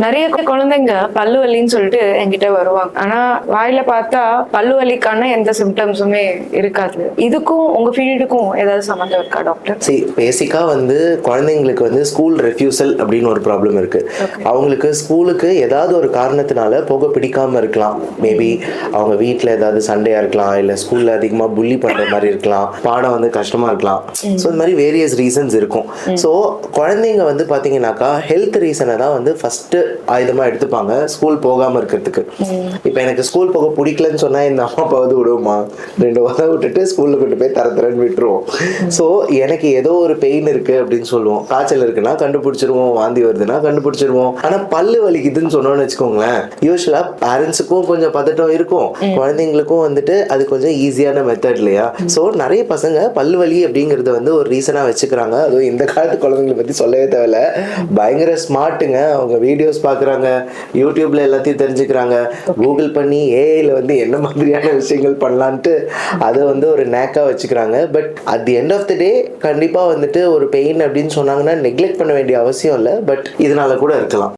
நிறைய குழந்தைங்க பல்லு வலின்னு சொல்லிட்டு என்கிட்ட வருவாங்க. ஆனா வாயில பார்த்தா பல்லு வலிக்கான எந்த சிம்டம்ஸுமே இருக்காது. இதுக்கும் உங்க ஃபீல்டுக்கும் ஏதாவது சம்மந்தம் இருக்கா டாக்டர்? பேசிக்கா வந்து குழந்தைங்களுக்கு வந்து ஸ்கூல் ரெஃப்யூசல் அப்படின்னு ஒரு ப்ராப்ளம் இருக்கு. அவங்களுக்கு ஸ்கூலுக்கு ஏதாவது ஒரு காரணத்தினால போக பிடிக்காம இருக்கலாம். மேபி அவங்க வீட்டில் ஏதாவது சண்டையா இருக்கலாம், இல்லை ஸ்கூல்ல அதிகமாக புள்ளி பண்ற மாதிரி இருக்கலாம், பாடம் வந்து கஷ்டமா இருக்கலாம். ஸோ இந்த மாதிரி வேரியஸ் ரீசன்ஸ் இருக்கும். ஸோ குழந்தைங்க வந்து பார்த்தீங்கன்னாக்கா ஹெல்த் ரீசனை தான் வந்து ஃபர்ஸ்ட் ஆயுதமா எடுத்துப்பாங்க ஸ்கூல் போகாம இருக்கிறதுக்கு. இப்போ எனக்கு ஸ்கூல் போக பிடிக்கலன்னு சொன்னா இந்த அம்மா அப்பாவது விடுவோமா, 2 வாரம் விட்டுட்டு ஸ்கூல்ல கொண்டு போய் தரன்னு விட்டுருவோம். ஸோ எனக்கு ஏதோ ஒரு பெயின் இருக்கு அப்படின்னு சொல்லுவோம். காய்ச்சல் இருக்குன்னா கண்டுபிடிச்சிருவோம், வாந்தி வருதுன்னா கண்டுபிடிச்சிருவோம். ஆனா பல்லு வலிக்குதுன்னு சொன்னோம்னு வச்சுக்கோங்களேன், யூஸ்வலா பேரண்ட்ஸுக்கும் கொஞ்சம் பதட்டம் இருக்கும், குழந்தைங்களுக்கும் வந்துட்டு அது கொஞ்சம் ஈஸியான மெத்தட் இல்லையா. ஸோ நிறைய பசங்க பல்லு வலி அப்படிங்கறத வந்து ஒரு ரீசனா வச்சுக்கிறாங்க. அதுவும் இந்த காலத்து குழந்தைங்களை பத்தி சொல்லவே தேவையில்ல, பயங்கர ஸ்மார்ட்டுங்க. அவங்க வீடியோஸ் பாக்குறாங்க, யூடியூப்ல எல்லாத்தையும் தெரிஞ்சுக்கிறாங்க, கூகுள் பண்ணி ஏஐல வந்து என்ன மாதிரியான விஷயங்கள் பண்ணலான்ட்டு அதை வந்து ஒரு நேக்கா வச்சுக்கிறாங்க. But at the end of the day கண்டிப்பா வந்துட்டு ஒரு பெயின் அப்படின்னு சொன்னாங்கன்னா நெக்லெக்ட் பண்ண வேண்டிய அவசியம் இல்லை. பட் இதனால கூட இருக்கலாம்.